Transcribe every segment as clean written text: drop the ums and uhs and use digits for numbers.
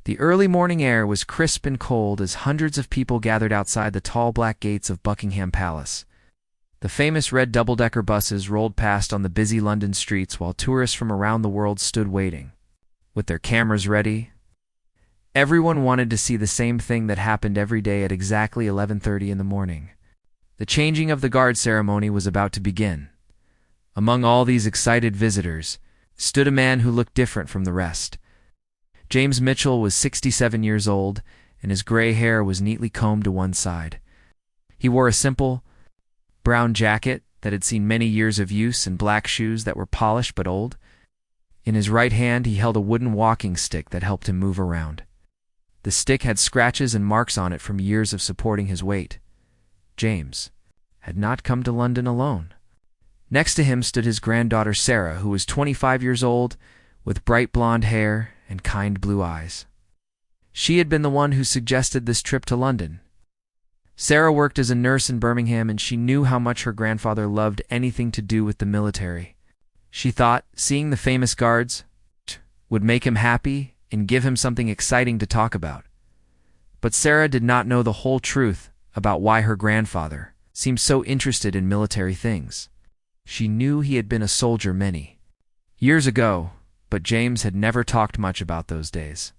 The early morning air was crisp and cold as hundreds of people gathered outside the tall black gates of Buckingham Palace. The famous red double-decker buses rolled past on the busy London streets while tourists from around the world stood waiting, with their cameras ready. Everyone wanted to see the same thing that happened every day at exactly 11:30 in the morning. The changing of the guard ceremony was about to begin. Among all these excited visitors stood a man who looked different from the rest. James Mitchell was 67 years old, and his gray hair was neatly combed to one side. He wore a simple, brown jacket that had seen many years of use and black shoes that were polished but old. In his right hand he held a wooden walking stick that helped him move around. The stick had scratches and marks on it from years of supporting his weight. James had not come to London alone. Next to him stood his granddaughter Sarah, who was 25 years old, with bright blonde hair and kind blue eyes. She had been the one who suggested this trip to London. Sarah worked as a nurse in Birmingham, and she knew how much her grandfather loved anything to do with the military. She thought seeing the famous guards would make him happy and give him something exciting to talk about. But Sarah did not know the whole truth about why her grandfather seemed so interested in military things. She knew he had been a soldier many years ago, but James had never talked much about those days.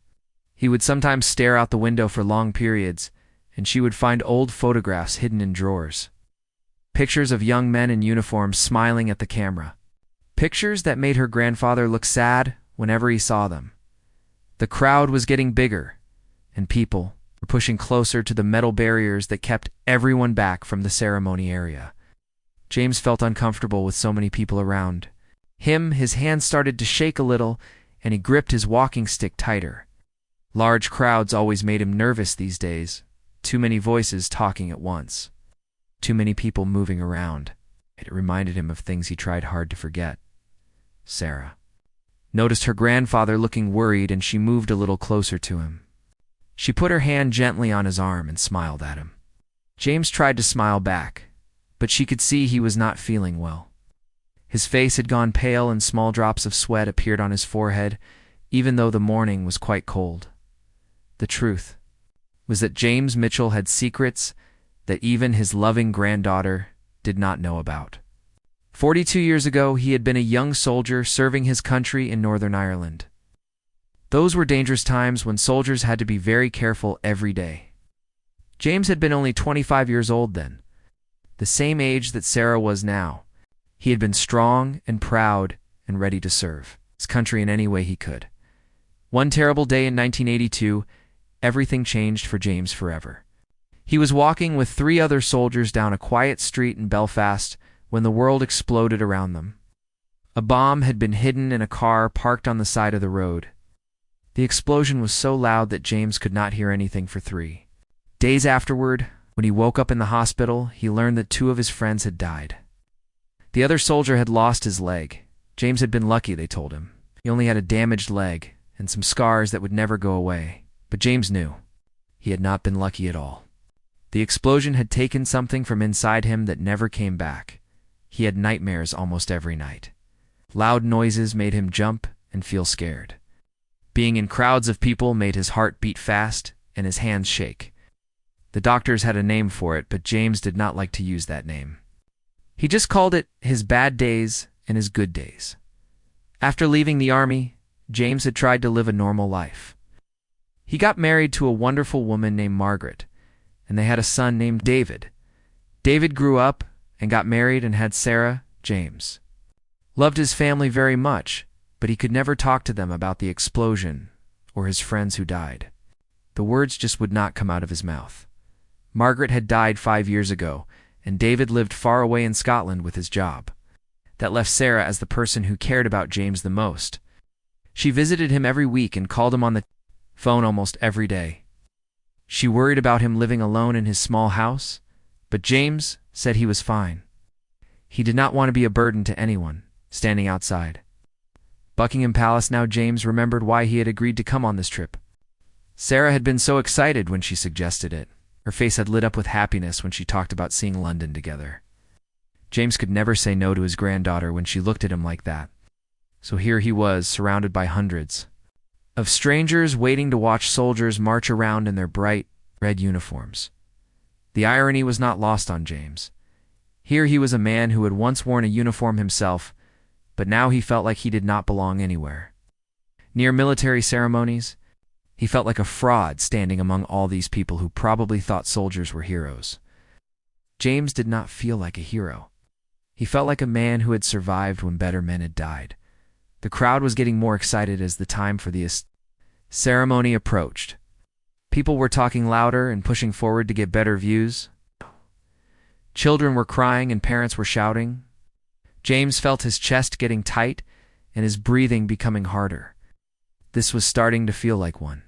He would sometimes stare out the window for long periods, and she would find old photographs hidden in drawers. Pictures of young men in uniform smiling at the camera. Pictures that made her grandfather look sad whenever he saw them. The crowd was getting bigger, and people were pushing closer to the metal barriers that kept everyone back from the ceremony area. James felt uncomfortable with so many people around him. His hands started to shake a little, and he gripped his walking stick tighter. Large crowds always made him nervous these days. Too many voices talking at once. Too many people moving around. It reminded him of things he tried hard to forget. Sarah noticed her grandfather looking worried, and she moved a little closer to him. She put her hand gently on his arm and smiled at him. James tried to smile back, but she could see he was not feeling well. His face had gone pale, and small drops of sweat appeared on his forehead, even though the morning was quite cold. The truth was that James Mitchell had secrets that even his loving granddaughter did not know about. 42 years ago, he had been a young soldier serving his country in Northern Ireland. Those were dangerous times when soldiers had to be very careful every day. James had been only 25 years old then, the same age that Sarah was now. He had been strong and proud and ready to serve his country in any way he could. One terrible day in 1982, everything changed for James forever. He was walking with 3 other soldiers down a quiet street in Belfast when the world exploded around them. A bomb had been hidden in a car parked on the side of the road. The explosion was so loud that James could not hear anything for 3 days afterward. When he woke up in the hospital, he learned that 2 of his friends had died. The other soldier had lost his leg. James had been lucky, they told him. He only had a damaged leg and some scars that would never go away. But James knew he had not been lucky at all. The explosion had taken something from inside him that never came back. He had nightmares almost every night. Loud noises made him jump and feel scared. Being in crowds of people made his heart beat fast and his hands shake. The doctors had a name for it, but James did not like to use that name. He just called it his bad days and his good days. After leaving the army, James had tried to live a normal life. He got married to a wonderful woman named Margaret, and they had a son named David. David grew up and got married and had Sarah. James loved his family very much, but he could never talk to them about the explosion or his friends who died. The words just would not come out of his mouth. Margaret had died 5 years ago, and David lived far away in Scotland with his job. That left Sarah as the person who cared about James the most. She visited him every week and called him on the phone almost every day. She worried about him living alone in his small house, but James said he was fine. He did not want to be a burden to anyone standing outside Buckingham Palace. Now James remembered why he had agreed to come on this trip. Sarah had been so excited when she suggested it. Her face had lit up with happiness when she talked about seeing London together. James could never say no to his granddaughter when she looked at him like that. So here he was, surrounded by hundreds of strangers waiting to watch soldiers march around in their bright, red uniforms. The irony was not lost on James. Here he was a man who had once worn a uniform himself, but now he felt like he did not belong anywhere. Near military ceremonies, he felt like a fraud standing among all these people who probably thought soldiers were heroes. James did not feel like a hero. He felt like a man who had survived when better men had died. The crowd was getting more excited as the time for the ceremony approached. People were talking louder and pushing forward to get better views. Children were crying and parents were shouting. James felt his chest getting tight and his breathing becoming harder. This was starting to feel like one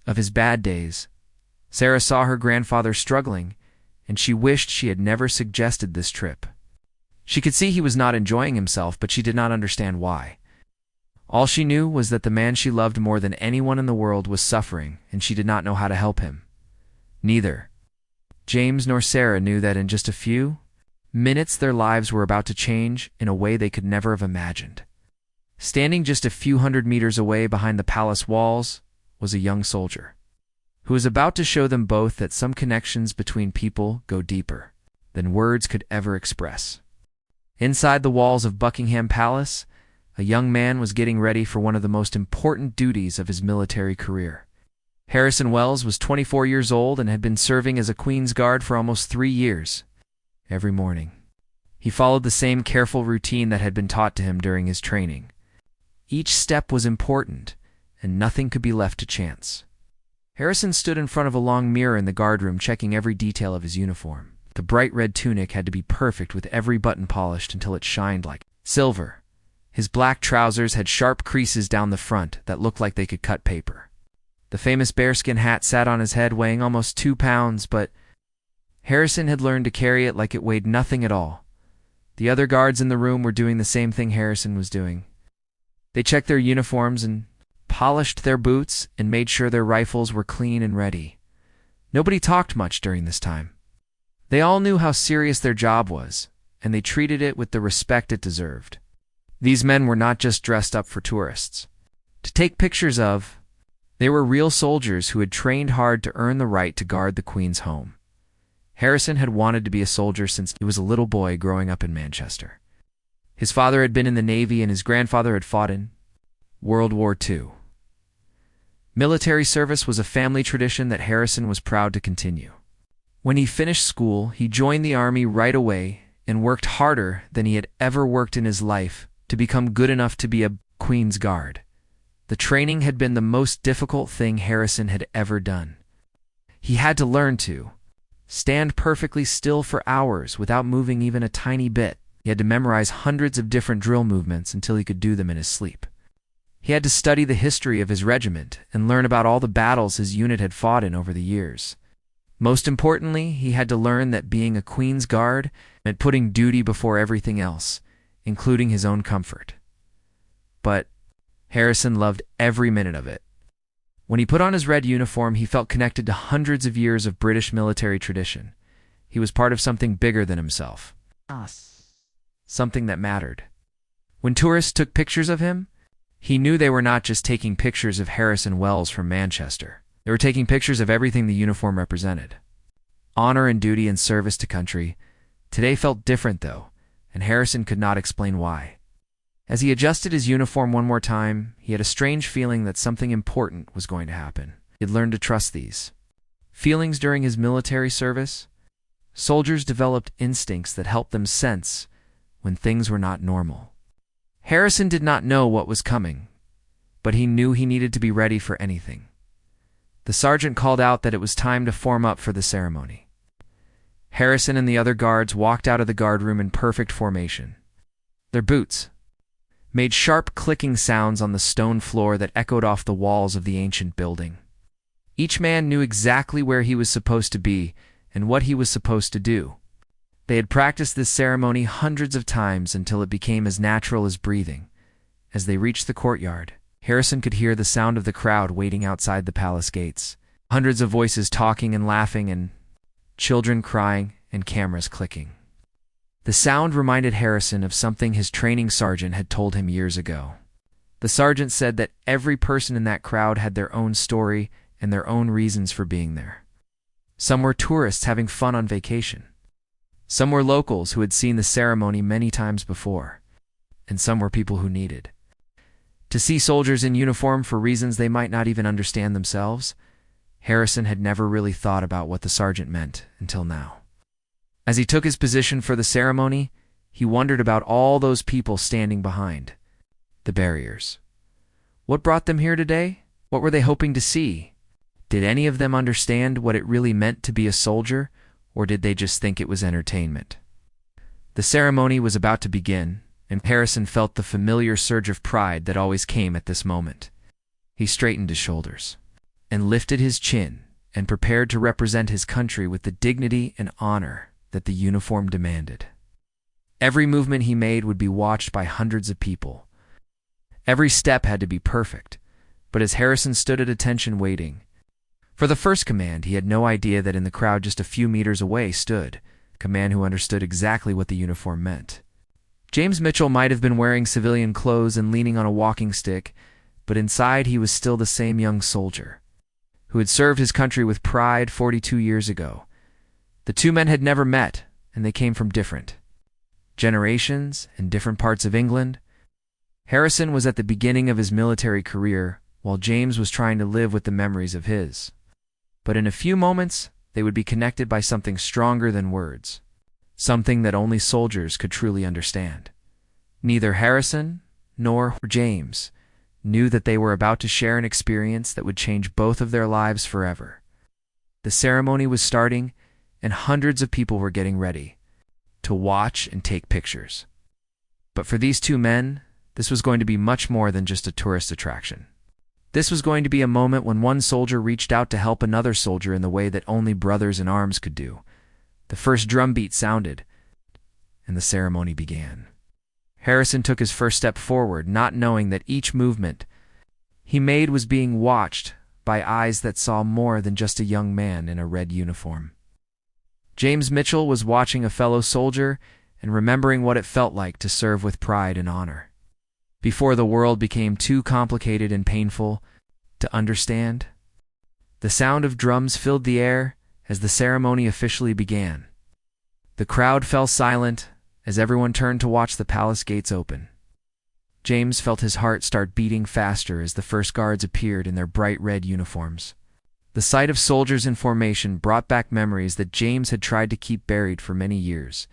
of his bad days. Sarah saw her grandfather struggling, and she wished she had never suggested this trip. She could see he was not enjoying himself, but she did not understand why. All she knew was that the man she loved more than anyone in the world was suffering, and she did not know how to help him. Neither James nor Sarah knew that in just a few minutes their lives were about to change in a way they could never have imagined. Standing just a few hundred meters away behind the palace walls was a young soldier who was about to show them both that some connections between people go deeper than words could ever express. Inside the walls of Buckingham Palace, a young man was getting ready for one of the most important duties of his military career. Harrison Wells was 24 years old and had been serving as a Queen's Guard for almost 3 years. Every morning, he followed the same careful routine that had been taught to him during his training. Each step was important, and nothing could be left to chance. Harrison stood in front of a long mirror in the guardroom, checking every detail of his uniform. The bright red tunic had to be perfect, with every button polished until it shined like silver. His black trousers had sharp creases down the front that looked like they could cut paper. The famous bearskin hat sat on his head, weighing almost 2 pounds, but Harrison had learned to carry it like it weighed nothing at all. The other guards in the room were doing the same thing Harrison was doing. They checked their uniforms and polished their boots and made sure their rifles were clean and ready. Nobody talked much during this time. They all knew how serious their job was, and they treated it with the respect it deserved. These men were not just dressed up for tourists to take pictures of. They were real soldiers who had trained hard to earn the right to guard the Queen's home. Harrison had wanted to be a soldier since he was a little boy growing up in Manchester. His father had been in the Navy and his grandfather had fought in World War II. Military service was a family tradition that Harrison was proud to continue. When he finished school, he joined the Army right away and worked harder than he had ever worked in his life to become good enough to be a Queen's Guard. The training had been the most difficult thing Harrison had ever done. He had to learn to stand perfectly still for hours without moving even a tiny bit. He had to memorize hundreds of different drill movements until he could do them in his sleep. He had to study the history of his regiment and learn about all the battles his unit had fought in over the years. Most importantly, he had to learn that being a Queen's Guard meant putting duty before everything else, including his own comfort. But Harrison loved every minute of it. When he put on his red uniform, he felt connected to hundreds of years of British military tradition. He was part of something bigger than himself. Something that mattered. When tourists took pictures of him, he knew they were not just taking pictures of Harrison Wells from Manchester. They were taking pictures of everything the uniform represented. Honor and duty and service to country. Today felt different, though, and Harrison could not explain why. As he adjusted his uniform one more time, he had a strange feeling that something important was going to happen. He had learned to trust these feelings during his military service. Soldiers developed instincts that helped them sense when things were not normal. Harrison did not know what was coming, but he knew he needed to be ready for anything. The sergeant called out that it was time to form up for the ceremony. Harrison and the other guards walked out of the guardroom in perfect formation. Their boots made sharp clicking sounds on the stone floor that echoed off the walls of the ancient building. Each man knew exactly where he was supposed to be and what he was supposed to do. They had practiced this ceremony hundreds of times until it became as natural as breathing. As they reached the courtyard, Harrison could hear the sound of the crowd waiting outside the palace gates. Hundreds of voices talking and laughing, and children crying and cameras clicking. The sound reminded Harrison of something his training sergeant had told him years ago. The sergeant said that every person in that crowd had their own story and their own reasons for being there. Some were tourists having fun on vacation. Some were locals who had seen the ceremony many times before. And some were people who needed to see soldiers in uniform for reasons they might not even understand themselves. Harrison had never really thought about what the sergeant meant until now. As he took his position for the ceremony, he wondered about all those people standing behind the barriers. What brought them here today? What were they hoping to see? Did any of them understand what it really meant to be a soldier, or did they just think it was entertainment? The ceremony was about to begin, and Harrison felt the familiar surge of pride that always came at this moment. He straightened his shoulders and lifted his chin and prepared to represent his country with the dignity and honor that the uniform demanded. Every movement he made would be watched by hundreds of people. Every step had to be perfect, but as Harrison stood at attention waiting for the first command, he had no idea that in the crowd just a few meters away stood a man who understood exactly what the uniform meant. James Mitchell might have been wearing civilian clothes and leaning on a walking stick, but inside he was still the same young soldier who had served his country with pride 42 years ago. The two men had never met, and they came from different generations and different parts of England. Harrison was at the beginning of his military career, while James was trying to live with the memories of his. But in a few moments, they would be connected by something stronger than words, something that only soldiers could truly understand. Neither Harrison nor James knew that they were about to share an experience that would change both of their lives forever. The ceremony was starting, and hundreds of people were getting ready to watch and take pictures. But for these two men, this was going to be much more than just a tourist attraction. This was going to be a moment when one soldier reached out to help another soldier in the way that only brothers in arms could do. The first drum beat sounded, and the ceremony began. Harrison took his first step forward, not knowing that each movement he made was being watched by eyes that saw more than just a young man in a red uniform. James Mitchell was watching a fellow soldier and remembering what it felt like to serve with pride and honor, before the world became too complicated and painful to understand. The sound of drums filled the air as the ceremony officially began. The crowd fell silent as everyone turned to watch the palace gates open. James felt his heart start beating faster as the first guards appeared in their bright red uniforms. The sight of soldiers in formation brought back memories that James had tried to keep buried for many years.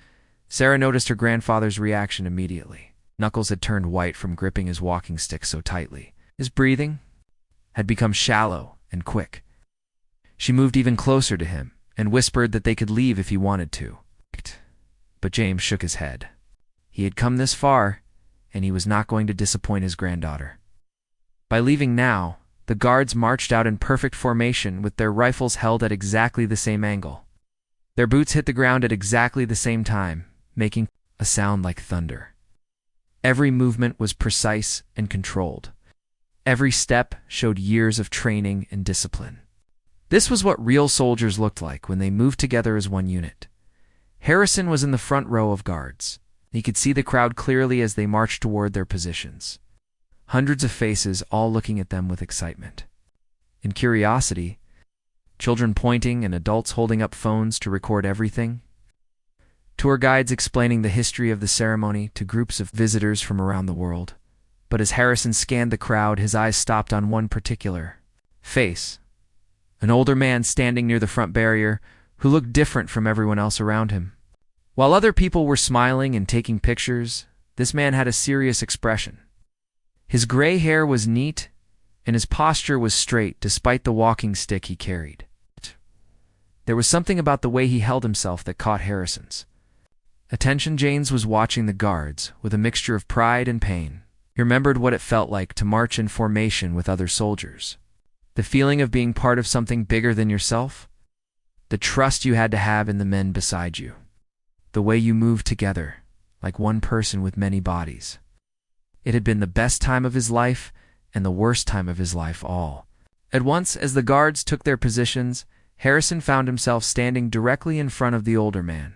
Sarah noticed her grandfather's reaction immediately. Knuckles had turned white from gripping his walking stick so tightly. His breathing had become shallow and quick. She moved even closer to him and whispered that they could leave if he wanted to. But James shook his head. He had come this far, and he was not going to disappoint his granddaughter. By leaving now, the guards marched out in perfect formation with their rifles held at exactly the same angle. Their boots hit the ground at exactly the same time, making a sound like thunder. Every movement was precise and controlled. Every step showed years of training and discipline. This was what real soldiers looked like when they moved together as one unit. Harrison was in the front row of guards. He could see the crowd clearly as they marched toward their positions. Hundreds of faces all looking at them with excitement and curiosity, children pointing and adults holding up phones to record everything. Tour guides explaining the history of the ceremony to groups of visitors from around the world. But as Harrison scanned the crowd, his eyes stopped on one particular face. An older man standing near the front barrier who looked different from everyone else around him. While other people were smiling and taking pictures, this man had a serious expression. His gray hair was neat, and his posture was straight despite the walking stick he carried. There was something about the way he held himself that caught Harrison's attention. James was watching the guards with a mixture of pride and pain. He remembered what it felt like to march in formation with other soldiers. The feeling of being part of something bigger than yourself. The trust you had to have in the men beside you. The way you moved together, like one person with many bodies. It had been the best time of his life and the worst time of his life all at once. As the guards took their positions, Harrison found himself standing directly in front of the older man.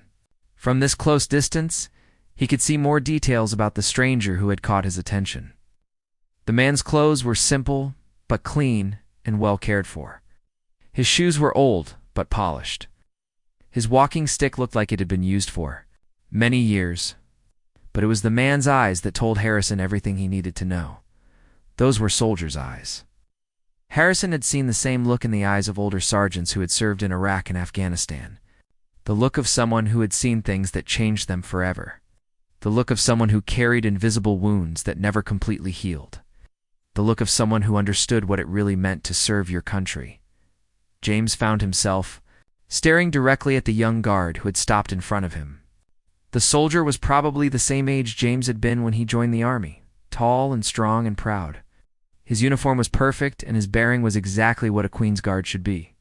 From this close distance, he could see more details about the stranger who had caught his attention. The man's clothes were simple, but clean and well cared for. His shoes were old, but polished. His walking stick looked like it had been used for many years. But it was the man's eyes that told Harrison everything he needed to know. Those were soldiers' eyes. Harrison had seen the same look in the eyes of older sergeants who had served in Iraq and Afghanistan. The look of someone who had seen things that changed them forever. The look of someone who carried invisible wounds that never completely healed. The look of someone who understood what it really meant to serve your country. James found himself staring directly at the young guard who had stopped in front of him. The soldier was probably the same age James had been when he joined the army, tall and strong and proud. His uniform was perfect and his bearing was exactly what a Queen's Guard should be.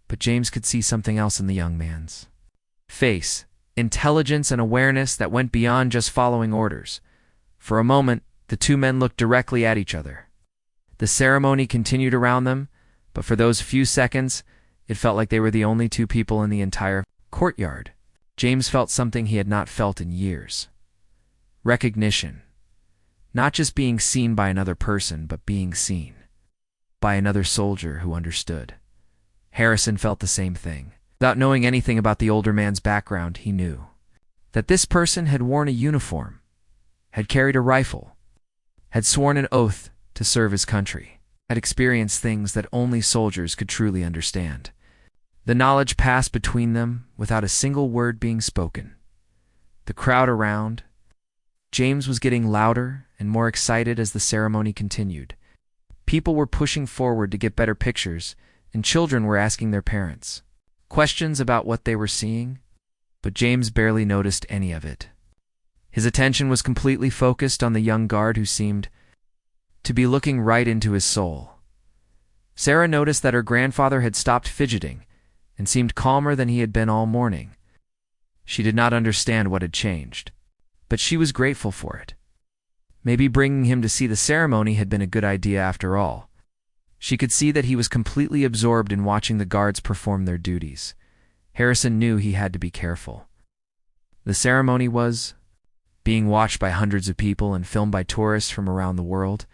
But James could see something else in the young man's face, intelligence and awareness that went beyond just following orders. For a moment, the two men looked directly at each other. The ceremony continued around them, but for those few seconds, it felt like they were the only two people in the entire courtyard. James felt something he had not felt in years. Recognition. Not just being seen by another person, but being seen by another soldier who understood. Harrison felt the same thing. Without knowing anything about the older man's background, he knew that this person had worn a uniform, had carried a rifle, had sworn an oath to serve his country, had experienced things that only soldiers could truly understand. The knowledge passed between them without a single word being spoken. The crowd around, James was getting louder and more excited as the ceremony continued. People were pushing forward to get better pictures, and children were asking their parents questions about what they were seeing, but James barely noticed any of it. His attention was completely focused on the young guard who seemed to be looking right into his soul. Sarah noticed that her grandfather had stopped fidgeting and seemed calmer than he had been all morning. She did not understand what had changed, but she was grateful for it. Maybe bringing him to see the ceremony had been a good idea after all. She could see that he was completely absorbed in watching the guards perform their duties. Harrison knew he had to be careful. The ceremony was being watched by hundreds of people and filmed by tourists from around the world.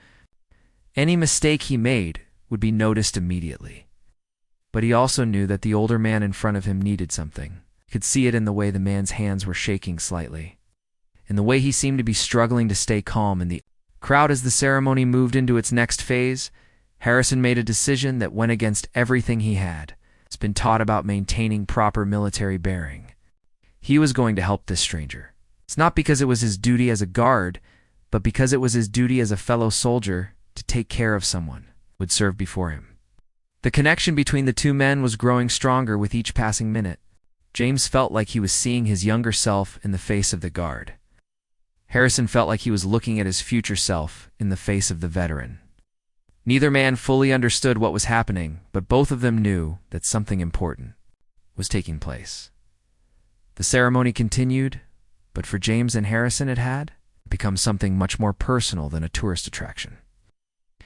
Any mistake he made would be noticed immediately. But he also knew that the older man in front of him needed something. He could see it in the way the man's hands were shaking slightly, in the way he seemed to be struggling to stay calm in the crowd as the ceremony moved into its next phase. Harrison made a decision that went against everything he had been taught about maintaining proper military bearing. He was going to help this stranger. It's not because it was his duty as a guard, but because it was his duty as a fellow soldier to take care of someone who would serve before him. The connection between the two men was growing stronger with each passing minute. James felt like he was seeing his younger self in the face of the guard. Harrison felt like he was looking at his future self in the face of the veteran. Neither man fully understood what was happening, but both of them knew that something important was taking place. The ceremony continued, but for James and Harrison it had become something much more personal than a tourist attraction.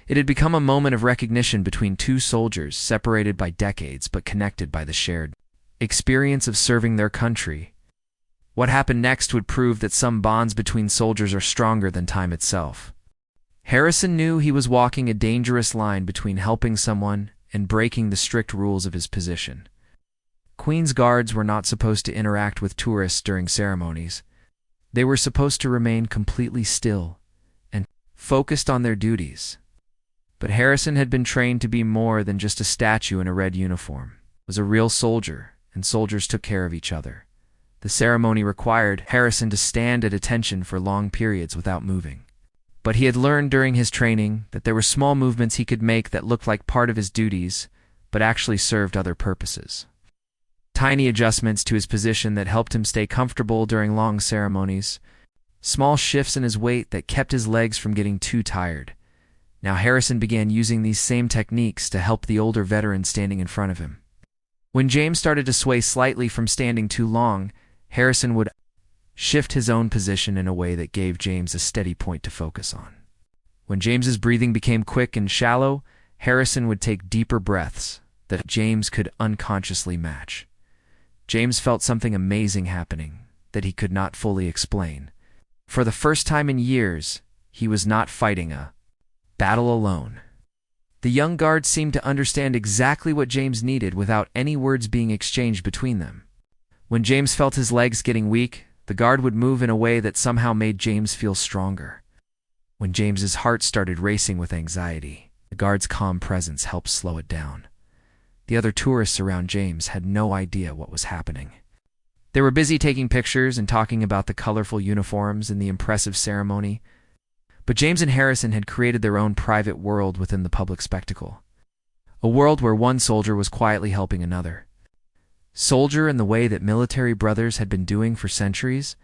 It had become a moment of recognition between two soldiers separated by decades but connected by the shared experience of serving their country. What happened next would prove that some bonds between soldiers are stronger than time itself. Harrison knew he was walking a dangerous line between helping someone and breaking the strict rules of his position. Queen's Guards were not supposed to interact with tourists during ceremonies. They were supposed to remain completely still and focused on their duties. But Harrison had been trained to be more than just a statue in a red uniform. He was a real soldier, and soldiers took care of each other. The ceremony required Harrison to stand at attention for long periods without moving. But he had learned during his training that there were small movements he could make that looked like part of his duties, but actually served other purposes. Tiny adjustments to his position that helped him stay comfortable during long ceremonies. Small shifts in his weight that kept his legs from getting too tired. Now Harrison began using these same techniques to help the older veteran standing in front of him. When James started to sway slightly from standing too long, Harrison would shift his own position in a way that gave James a steady point to focus on. When James's breathing became quick and shallow, Harrison would take deeper breaths that James could unconsciously match. James felt something amazing happening that he could not fully explain. For the first time in years, he was not fighting a Battle alone. The young guard seemed to understand exactly what James needed without any words being exchanged between them. When James felt his legs getting weak, the guard would move in a way that somehow made James feel stronger. When James's heart started racing with anxiety, the guard's calm presence helped slow it down. The other tourists around James had no idea what was happening. They were busy taking pictures and talking about the colorful uniforms and the impressive ceremony, but James and Harrison had created their own private world within the public spectacle. A world where one soldier was quietly helping another. Soldier in the way that military brothers had been doing for centuries,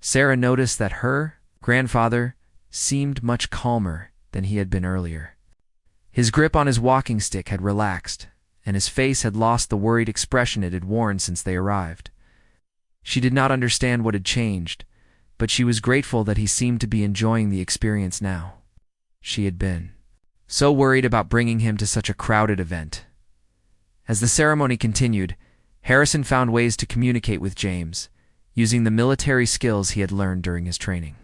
Sarah noticed that her grandfather seemed much calmer than he had been earlier. His grip on his walking stick had relaxed, and his face had lost the worried expression it had worn since they arrived. She did not understand what had changed, but she was grateful that he seemed to be enjoying the experience now. She had been so worried about bringing him to such a crowded event. As the ceremony continued, Harrison found ways to communicate with James, using the military skills he had learned during his training.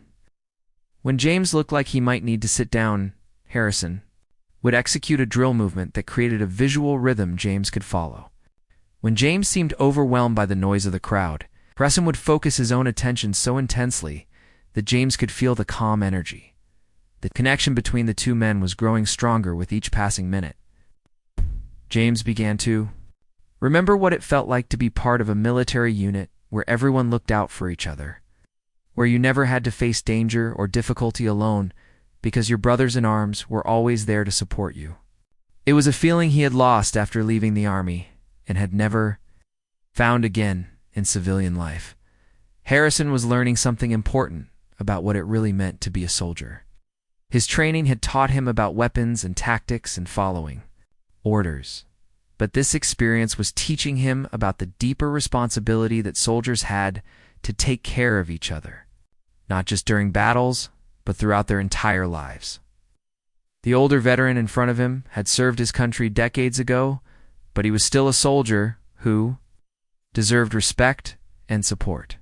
When James looked like he might need to sit down, Harrison would execute a drill movement that created a visual rhythm James could follow. When James seemed overwhelmed by the noise of the crowd, Harrison would focus his own attention so intensely that James could feel the calm energy. The connection between the two men was growing stronger with each passing minute. James began to remember what it felt like to be part of a military unit where everyone looked out for each other, where you never had to face danger or difficulty alone because your brothers in arms were always there to support you. It was a feeling he had lost after leaving the army and had never found again in civilian life. Harrison was learning something important about what it really meant to be a soldier. His training had taught him about weapons and tactics and following orders. But this experience was teaching him about the deeper responsibility that soldiers had to take care of each other, not just during battles, but throughout their entire lives. The older veteran in front of him had served his country decades ago, but he was still a soldier who deserved respect and support.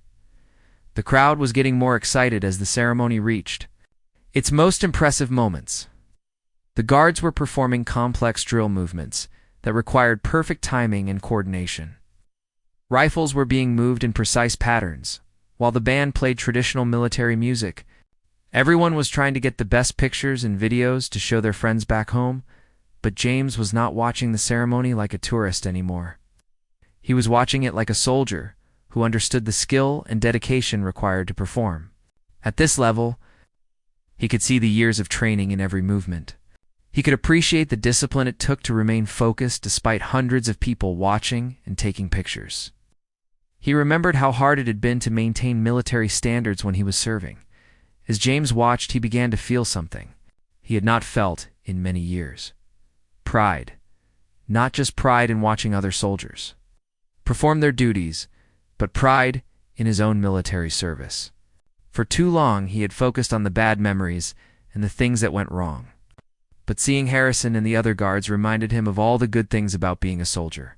The crowd was getting more excited as the ceremony reached its most impressive moments. The guards were performing complex drill movements that required perfect timing and coordination. Rifles were being moved in precise patterns, while the band played traditional military music. Everyone was trying to get the best pictures and videos to show their friends back home, but James was not watching the ceremony like a tourist anymore. He was watching it like a soldier who understood the skill and dedication required to perform. At this level, he could see the years of training in every movement. He could appreciate the discipline it took to remain focused despite hundreds of people watching and taking pictures. He remembered how hard it had been to maintain military standards when he was serving. As James watched, he began to feel something he had not felt in many years. Pride. Not just pride in watching other soldiers perform their duties, but pride in his own military service. For too long, he had focused on the bad memories and the things that went wrong. But seeing Harrison and the other guards reminded him of all the good things about being a soldier.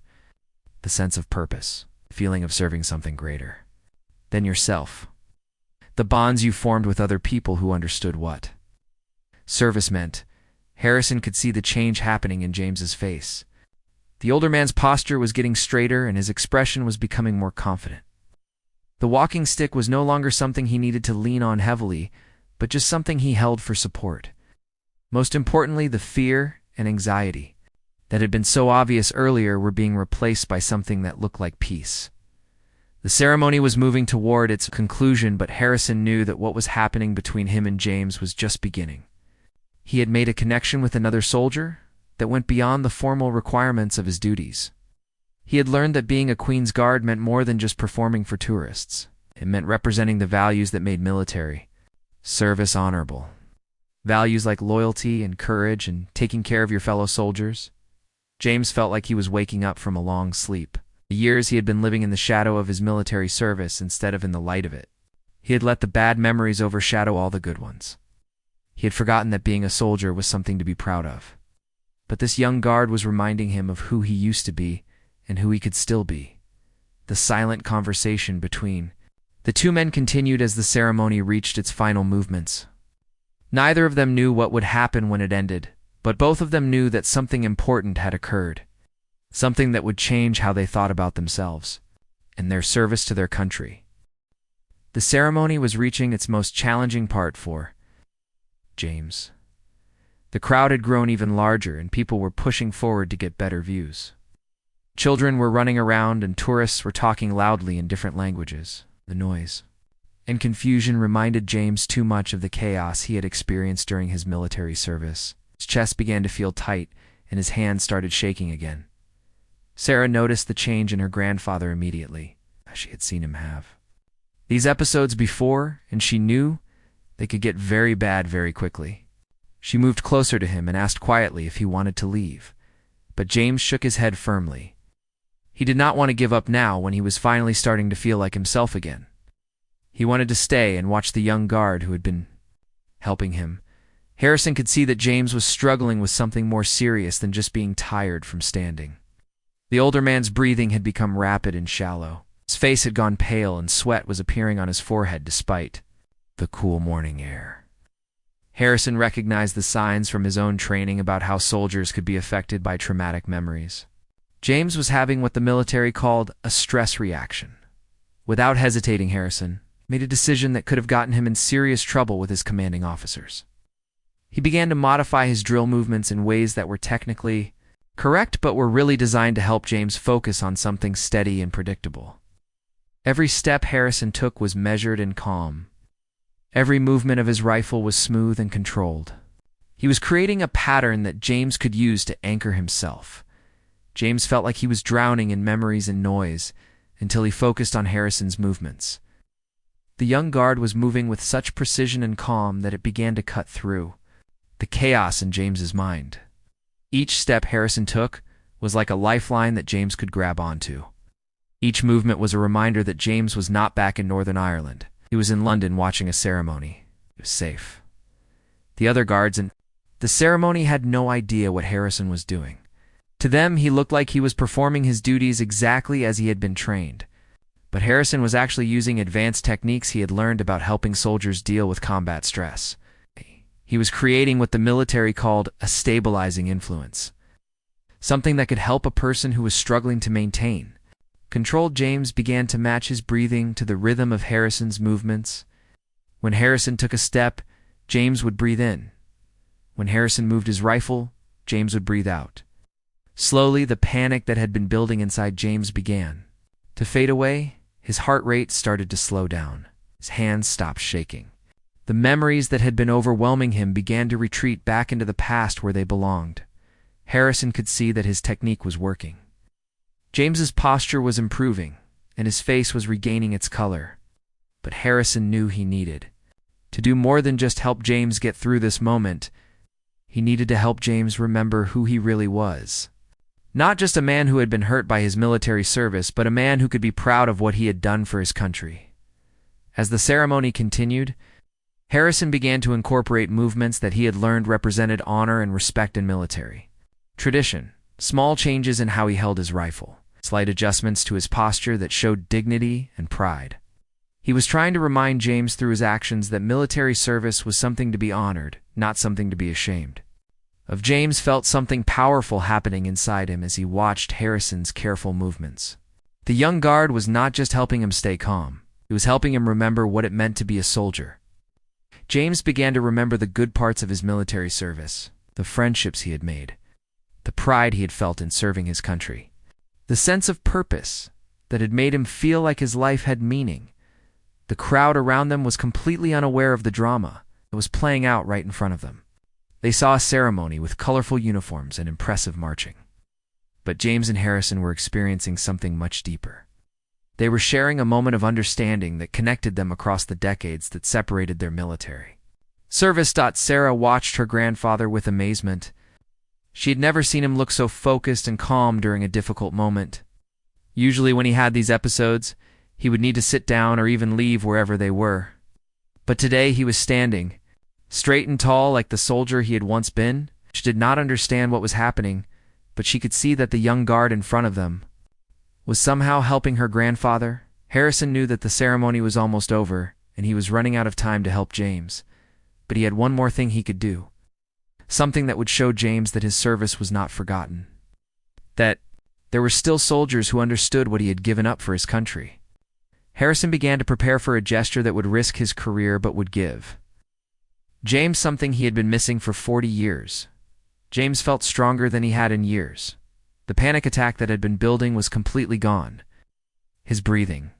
The sense of purpose, the feeling of serving something greater than yourself. The bonds you formed with other people who understood what service meant. Harrison could see the change happening in James's face. The older man's posture was getting straighter and his expression was becoming more confident. The walking stick was no longer something he needed to lean on heavily, but just something he held for support. Most importantly, the fear and anxiety that had been so obvious earlier were being replaced by something that looked like peace. The ceremony was moving toward its conclusion, but Harrison knew that what was happening between him and James was just beginning. He had made a connection with another soldier that went beyond the formal requirements of his duties. He had learned that being a Queen's Guard meant more than just performing for tourists. It meant representing the values that made military service honorable. Values like loyalty and courage and taking care of your fellow soldiers. James felt like he was waking up from a long sleep. The years he had been living in the shadow of his military service instead of in the light of it. He had let the bad memories overshadow all the good ones. He had forgotten that being a soldier was something to be proud of. But this young guard was reminding him of who he used to be and who he could still be. The silent conversation between the two men continued as the ceremony reached its final movements. Neither of them knew what would happen when it ended, but both of them knew that something important had occurred, something that would change how they thought about themselves and their service to their country. The ceremony was reaching its most challenging part for James. The crowd had grown even larger, and people were pushing forward to get better views. Children were running around, and tourists were talking loudly in different languages. The noise and confusion reminded James too much of the chaos he had experienced during his military service. His chest began to feel tight, and his hands started shaking again. Sarah noticed the change in her grandfather immediately, as she had seen him have these episodes before, and she knew they could get very bad very quickly. She moved closer to him and asked quietly if he wanted to leave, but James shook his head firmly. He did not want to give up now when he was finally starting to feel like himself again. He wanted to stay and watch the young guard who had been helping him. Harrison could see that James was struggling with something more serious than just being tired from standing. The older man's breathing had become rapid and shallow. His face had gone pale, and sweat was appearing on his forehead despite the cool morning air. Harrison recognized the signs from his own training about how soldiers could be affected by traumatic memories. James was having what the military called a stress reaction. Without hesitating, Harrison made a decision that could have gotten him in serious trouble with his commanding officers. He began to modify his drill movements in ways that were technically correct but were really designed to help James focus on something steady and predictable. Every step Harrison took was measured and calm. Every movement of his rifle was smooth and controlled. He was creating a pattern that James could use to anchor himself. James felt like he was drowning in memories and noise until he focused on Harrison's movements. The young guard was moving with such precision and calm that it began to cut through the chaos in James's mind. Each step Harrison took was like a lifeline that James could grab onto. Each movement was a reminder that James was not back in Northern Ireland. He was in London watching a ceremony. He was safe. The other guards in the ceremony had no idea what Harrison was doing. To them, he looked like he was performing his duties exactly as he had been trained. But Harrison was actually using advanced techniques he had learned about helping soldiers deal with combat stress. He was creating what the military called a stabilizing influence, something that could help a person who was struggling to maintain. Controlled James began to match his breathing to the rhythm of Harrison's movements. When Harrison took a step, James would breathe in. When Harrison moved his rifle, James would breathe out. Slowly, the panic that had been building inside James began to fade away. His heart rate started to slow down. His hands stopped shaking. The memories that had been overwhelming him began to retreat back into the past where they belonged. Harrison could see that his technique was working. James's posture was improving, and his face was regaining its color. But Harrison knew he needed to do more than just help James get through this moment. He needed to help James remember who he really was. Not just a man who had been hurt by his military service, but a man who could be proud of what he had done for his country. As the ceremony continued, Harrison began to incorporate movements that he had learned represented honor and respect in military tradition. Small changes in how he held his rifle, slight adjustments to his posture that showed dignity and pride. He was trying to remind James through his actions that military service was something to be honored, not something to be ashamed of. James felt something powerful happening inside him as he watched Harrison's careful movements. The young guard was not just helping him stay calm, he was helping him remember what it meant to be a soldier. James began to remember the good parts of his military service, the friendships he had made, the pride he had felt in serving his country, the sense of purpose that had made him feel like his life had meaning. The crowd around them was completely unaware of the drama that was playing out right in front of them. They saw a ceremony with colorful uniforms and impressive marching. But James and Harrison were experiencing something much deeper. They were sharing a moment of understanding that connected them across the decades that separated their military service. Sarah watched her grandfather with amazement. She had never seen him look so focused and calm during a difficult moment. Usually when he had these episodes, he would need to sit down or even leave wherever they were. But today he was standing, straight and tall like the soldier he had once been. She did not understand what was happening, but she could see that the young guard in front of them was somehow helping her grandfather. Harrison knew that the ceremony was almost over, and he was running out of time to help James. But he had one more thing he could do. Something that would show James that his service was not forgotten. That there were still soldiers who understood what he had given up for his country. Harrison began to prepare for a gesture that would risk his career but would give James something he had been missing for 40 years. James felt stronger than he had in years. The panic attack that had been building was completely gone. His breathing.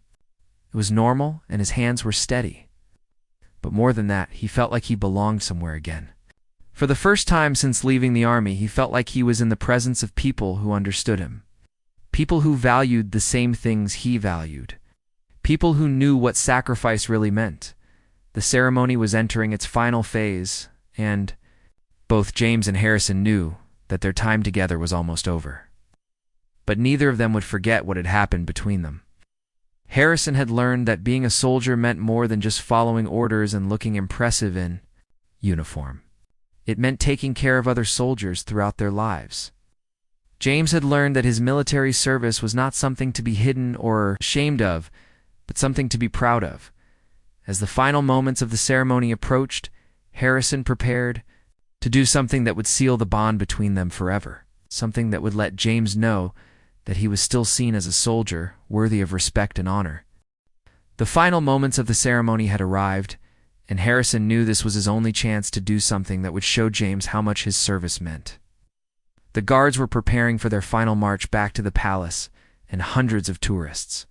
It was normal, and his hands were steady. But more than that, he felt like he belonged somewhere again. For the first time since leaving the army, he felt like he was in the presence of people who understood him. People who valued the same things he valued. People who knew what sacrifice really meant. The ceremony was entering its final phase, and both James and Harrison knew that their time together was almost over. But neither of them would forget what had happened between them. Harrison had learned that being a soldier meant more than just following orders and looking impressive in uniform. It meant taking care of other soldiers throughout their lives. James had learned that his military service was not something to be hidden or ashamed of, but something to be proud of. As the final moments of the ceremony approached, Harrison prepared to do something that would seal the bond between them forever, something that would let James know that he was still seen as a soldier worthy of respect and honor. The final moments of the ceremony had arrived, and Harrison knew this was his only chance to do something that would show James how much his service meant. The guards were preparing for their final march back to the palace, and hundreds of tourists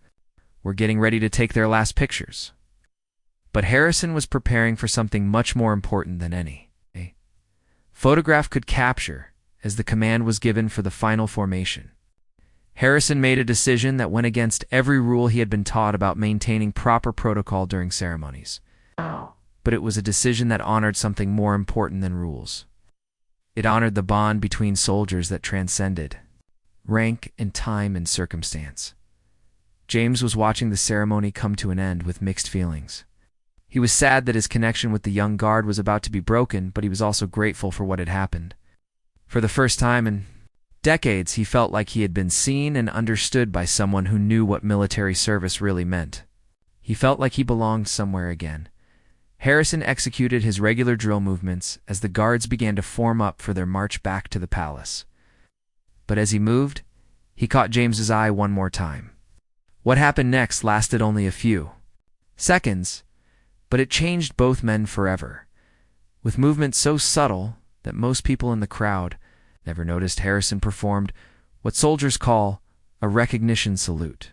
were getting ready to take their last pictures. But Harrison was preparing for something much more important than any photograph could capture, as the command was given for the final formation. Harrison made a decision that went against every rule he had been taught about maintaining proper protocol during ceremonies. But it was a decision that honored something more important than rules. It honored the bond between soldiers that transcended rank and time and circumstance. James was watching the ceremony come to an end with mixed feelings. He was sad that his connection with the young guard was about to be broken, but he was also grateful for what had happened. For the first time in decades, he felt like he had been seen and understood by someone who knew what military service really meant. He felt like he belonged somewhere again. Harrison executed his regular drill movements as the guards began to form up for their march back to the palace. But as he moved, he caught James's eye one more time. What happened next lasted only a few seconds, but it changed both men forever. With movements so subtle that most people in the crowd never noticed, Harrison performed what soldiers call a recognition salute.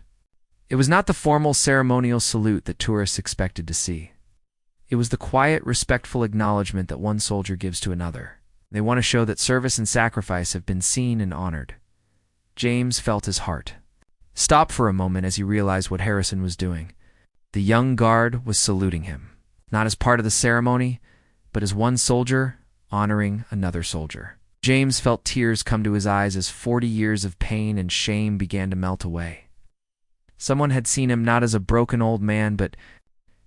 It was not the formal ceremonial salute that tourists expected to see. It was the quiet, respectful acknowledgement that one soldier gives to another. They want to show that service and sacrifice have been seen and honored. James felt his heart stop for a moment as he realized what Harrison was doing. The young guard was saluting him, not as part of the ceremony, but as one soldier honoring another soldier. James felt tears come to his eyes as 40 years of pain and shame began to melt away. Someone had seen him not as a broken old man, but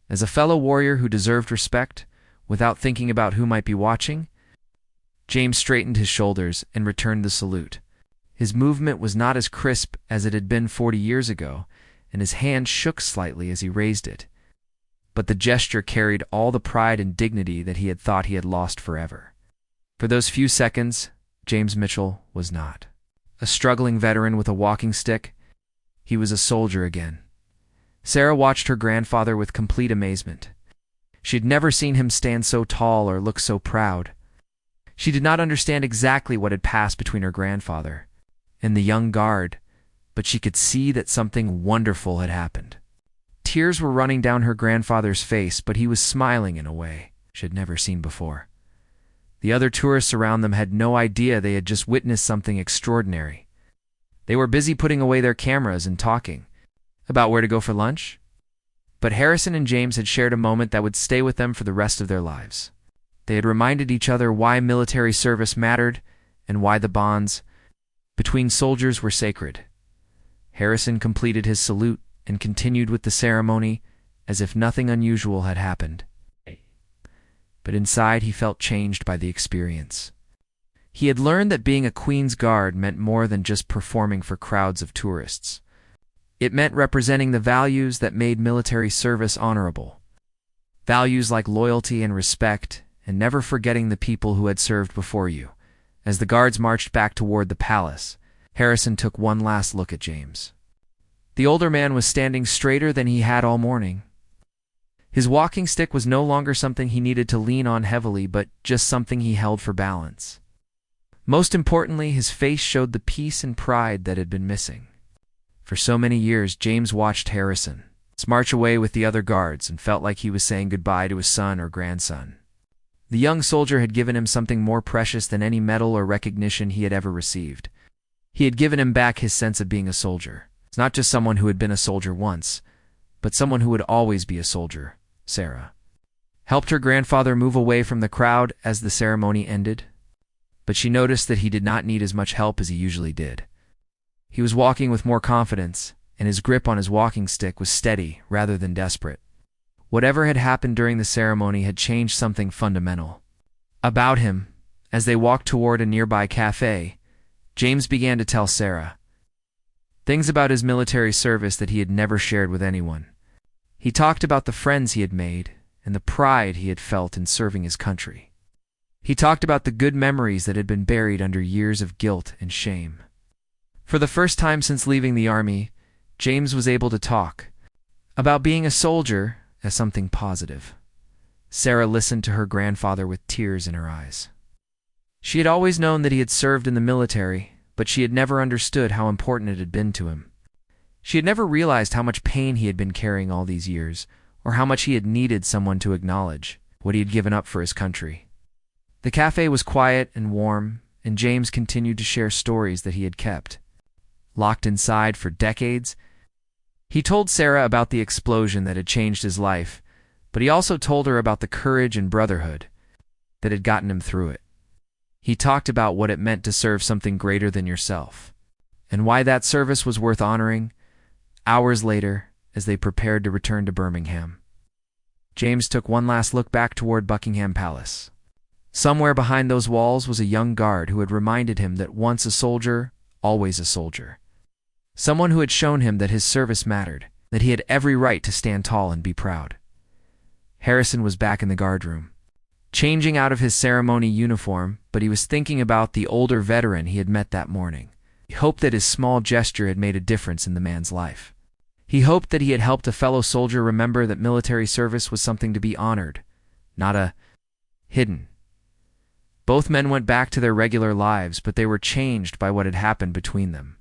as a fellow warrior who deserved respect, without thinking about who might be watching. James straightened his shoulders and returned the salute. His movement was not as crisp as it had been 40 years ago, and his hand shook slightly as he raised it. But the gesture carried all the pride and dignity that he had thought he had lost forever. For those few seconds, James Mitchell was not a struggling veteran with a walking stick. He was a soldier again. Sarah watched her grandfather with complete amazement. She had never seen him stand so tall or look so proud. She did not understand exactly what had passed between her grandfather and the young guard, but she could see that something wonderful had happened. Tears were running down her grandfather's face, but he was smiling in a way she had never seen before. The other tourists around them had no idea they had just witnessed something extraordinary. They were busy putting away their cameras and talking about where to go for lunch. But Harrison and James had shared a moment that would stay with them for the rest of their lives. They had reminded each other why military service mattered and why the bonds between soldiers were sacred. Harrison completed his salute and continued with the ceremony as if nothing unusual had happened. But inside he felt changed by the experience. He had learned that being a Queen's Guard meant more than just performing for crowds of tourists. It meant representing the values that made military service honorable. Values like loyalty and respect and never forgetting the people who had served before you. As the guards marched back toward the palace, Harrison took one last look at James. The older man was standing straighter than he had all morning. His walking stick was no longer something he needed to lean on heavily, but just something he held for balance. Most importantly, his face showed the peace and pride that had been missing. For so many years, James watched Harrison march away with the other guards and felt like he was saying goodbye to his son or grandson. The young soldier had given him something more precious than any medal or recognition he had ever received. He had given him back his sense of being a soldier. It's not just someone who had been a soldier once, but someone who would always be a soldier. Sarah helped her grandfather move away from the crowd as the ceremony ended, but she noticed that he did not need as much help as he usually did. He was walking with more confidence, and his grip on his walking stick was steady rather than desperate. Whatever had happened during the ceremony had changed something fundamental about him. As they walked toward a nearby cafe, James began to tell Sarah things about his military service that he had never shared with anyone. He talked about the friends he had made and the pride he had felt in serving his country. He talked about the good memories that had been buried under years of guilt and shame. For the first time since leaving the army, James was able to talk about being a soldier as something positive. Sarah listened to her grandfather with tears in her eyes. She had always known that he had served in the military, but she had never understood how important it had been to him. She had never realized how much pain he had been carrying all these years, or how much he had needed someone to acknowledge what he had given up for his country. The cafe was quiet and warm, and James continued to share stories that he had kept locked inside for decades. He told Sarah about the explosion that had changed his life, but he also told her about the courage and brotherhood that had gotten him through it. He talked about what it meant to serve something greater than yourself, and why that service was worth honoring. Hours later, as they prepared to return to Birmingham, James took one last look back toward Buckingham Palace. Somewhere behind those walls was a young guard who had reminded him that once a soldier, always a soldier. Someone who had shown him that his service mattered, that he had every right to stand tall and be proud. Harrison was back in the guardroom, changing out of his ceremony uniform, but he was thinking about the older veteran he had met that morning. He hoped that his small gesture had made a difference in the man's life. He hoped that he had helped a fellow soldier remember that military service was something to be honored, not hidden. Both men went back to their regular lives, but they were changed by what had happened between them.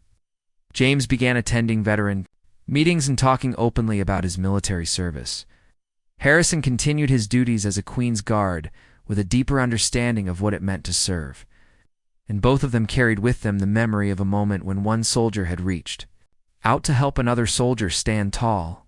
James began attending veteran meetings and talking openly about his military service. Harrison continued his duties as a Queen's Guard with a deeper understanding of what it meant to serve, and both of them carried with them the memory of a moment when one soldier had reached out to help another soldier stand tall